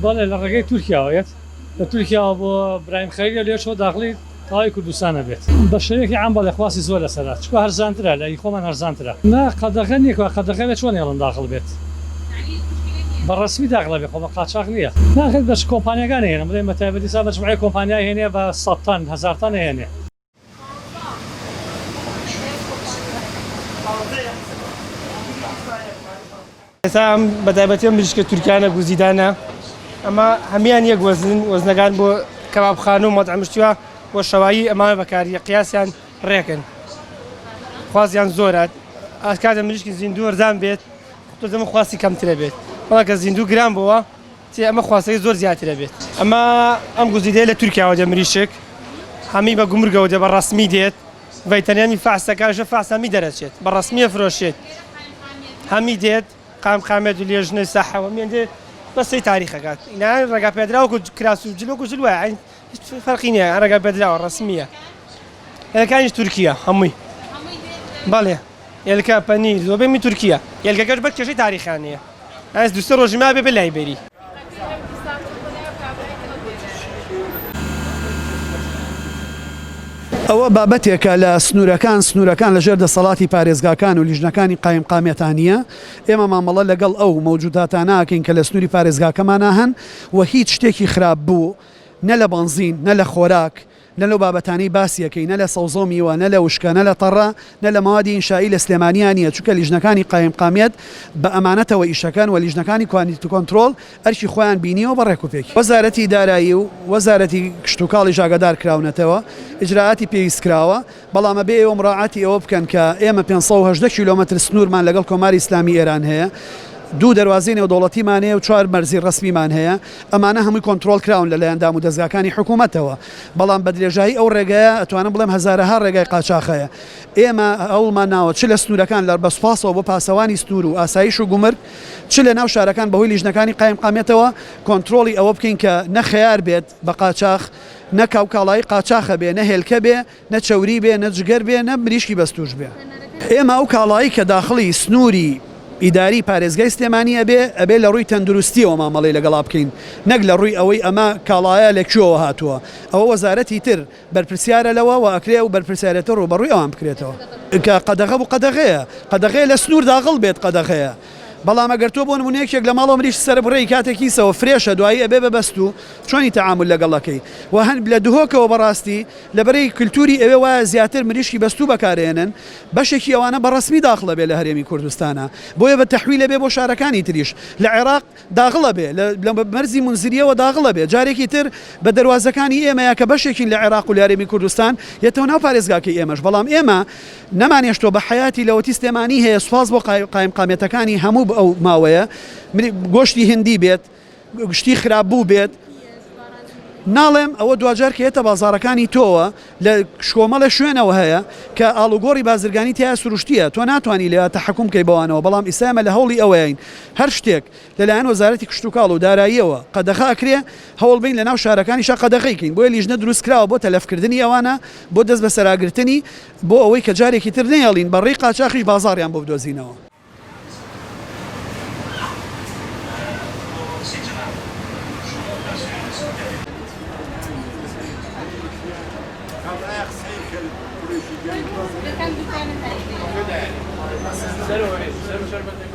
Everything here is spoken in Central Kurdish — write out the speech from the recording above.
بەڵێ لە ڕێگەی تورکیاوەیەت لە تورکیاوە بۆ برایم خەیریە لێشەوە داخلی تاوای کوردستانە بێت بە شێوەیەکی عام بەڵێ خواستی زۆر لەسەرات چکە هەرزانترە لە خۆمان هەرزانترە نا قەدەغە نییە قەدەغە بێت چۆن هێڵن داخڵ بێت بەڕسمی داخڵە بێت خۆ بە قاچاق نییە ناخێت بەش کۆمپانیەکان هێنە بڵێ مەتایبەتی سا بەجموعەی کۆمپانیای هێنێ بە 100 تان 1000 تان هێنێ ئێستا بەتایبەتی ئەم مریشکە تورکیانە گوزیدانە ئەمە هەمیان یەک وەزن وەزنەکان بۆ کەبابخانە و مەطعمشتووە بۆ شەوایی ئەمانە بەکاری قیاسیان ڕێکن خوازیان زۆرات ئاسکاتە مریشکی زیندوو وەرزان بێت تۆ دەمە خواستی کەمترە بێت بەڵام کە زیندوو گران بووە ئەمە خواستەکەی زۆر زیاترە بێت ئەمە ئەم گوزیدەیە لە تورکیاوە دێ مریشک هەمی بە گومرگەوە دێ بە ڕەسمی دێت ڤەیتەنیامی فاسەکانشە فاسەمی دەرەچێت بە ڕەسمیە فرۆشێت هەمی دێت قامقامێت و لێژنەی ساحەوە مێندێ بەسەی تاریخەکات ئینان ڕێگا پێدراوە کراس و جلۆک و جلوە هیچ فەرقی نییە ڕێگا پێدراوە ڕەسمیە هێلەکانیش تورکیە هەمووی بەڵێ هێلکە پەنیر زۆربەی تورکیە هێلکەکەش بەر کێشەی تاریخانەیە ئەس دووسە ڕۆژی ما بێ بە لایبێری ئەوە بابەتێکە لە سنوورەکان لەژێر دەسەڵاتی پارێزگاکان و لیژنەکانی قایمقامەتانیە ئێمە مامەڵە لەگەڵ ئەو مەوجوداتاناکەین کە لە سنووری پارێزگاکەمانە هەن و هیچ شتێکی خراپ بوو نە لە بەنزین نە لە خۆراک نە لەو بابەتانەی باسیەکەی نە لە سەوزۆمیوە نە لە وشکە نە لە تەڕە نە لە ماوادی ئینشایی لە سلێمانیانە چونکە لیژنەکانی قایمقامێت بە ئەمانەتەوە ئیشەکان و لیژنەکانی کوانیتی کۆنترۆل ئەرکی خۆیان بینیەوە بە ڕێکوپێکی وەزارەتی دارایی و وەزارەتی کشتتوکاڵی ژاگەدار کراونەتەوە ئیجراعاتی پێویستکراوە بەڵامە بێ ئێوە مڕاعاتی ئەوە بکەن کە ئێمە 580 کیلۆمەتر سنوورمان لەگەڵ کۆماری ئیسلامی ئێران هەیە دوو دەواازی نێودوڵەتیمانەیە و 4 مەرزی ڕسمیمان هەیە ئەمانە هەمووی کۆنتترۆل کراون لەلایەن دام و دەستگاکانی حکوومەتەوە بەڵام بە درێژایی ئەو ڕێگەیە ئەتوانم بڵێم هەزارەها ڕێگای قاچاخەیە ئێمە ئەوڵمان ناوە چ لە سنوورەکان لە بەسپاسەوە بۆ پاسەوانی سنوور و ئاسایش و گومرگ چ لە ناو شارەکان بەهۆی لیژنەکانی قایمقامێتەوە کۆنتترۆلی ئەوە بکەین کە نەخەیار بێت بە قاچاخ نە کاوکاڵایی قاچاخە بێ نە هێلکە بێ نە چەوری بێ نە جگەر بێ نە مریشکی بەستوش بێ ئێمە ئەو کاڵایی کە داخڵی سنووری ئیداری پارێزگای سلێمانیە بێ ئەبێ لە ڕووی تەندروستیەوە مامەڵی لەگەڵا بکەین نەک لە ڕووی ئەوەی ئەمە کاڵایە لەکوێوە هاتووە ئەوە وەزارەتی تر بەرپرسیارە لەوە و ئەکرێ و بەرپرسیارەتە ڕوو بەڕووی ئەوان بکرێتەوە کە قەدەغە بوو قەدەغەیە لە سنوور داغڵ بێت قەدەغەیە بەڵام ئەگەر تۆ بۆ نمونەیەکێک لە ماڵەوە مریش سەر بڕێی کاتێکیسەوە فرێشە دوایی ئەبێ بەبەست و چۆنی تەعامل لەگەڵەکەی و هەن لە دهۆکەوە بەڕاستی لەبەرەی کللتوری ئەوێ وایە زیاتر مریشکی بەستوو بەکارێنن بەشێکی ئەوانە بەڕسمی داخڵە بێ لە هەرێمی کوردستانە بۆیە بە تەحویلە بێ بۆ شارەکانی تریش لە عێراق داغڵە بێ لە مەرزی منزریەوە داغڵە بێ جارێکی تر بە دەواازەکانی ئێمەیە کە بەشێکین لە عێراق و لە هەرێمی کوردستان یەتەوە ناو پارێزگاکەی ئێمەش بەڵام ئێمە نەمانێشتۆ بە حیاتی لەوەتی سلێمانی هەیە سوپاس بۆ قایمقامێتەکانی هەموو ئەو ماوەیە گۆشتی هندی بێت گشتی خراپ بوو بێت ناڵێم ئەوە دوجار کێتە بازارەکانی تۆوە لە شکۆمەڵە شوێنەوە هەیە کە ئاڵوگۆڕی بازرگانی تیا سروشتیە تۆ ناتوانانی لە تەحکوم کەی بەوانەوە بەڵام ئیسامە لە هەوڵی ئەوەین هەر شتێک لەلایەن وەزارەتی کشتتوکاڵ و داراییەوە قەدەخاکرێ هەوڵ بین لە ناو شارەکانیشە قەدەخەیکەین بۆیە لیژنە دروستکراوە بۆ تەلەفکردنی ئەوانە بۆ دەست بە سەراگرتنی بۆ ئەوەی کە جارێکی تر نێڵین بەڕێی قاچاقیش بازاڕیان بۆ بدۆزینەوە Zero, zero, zero.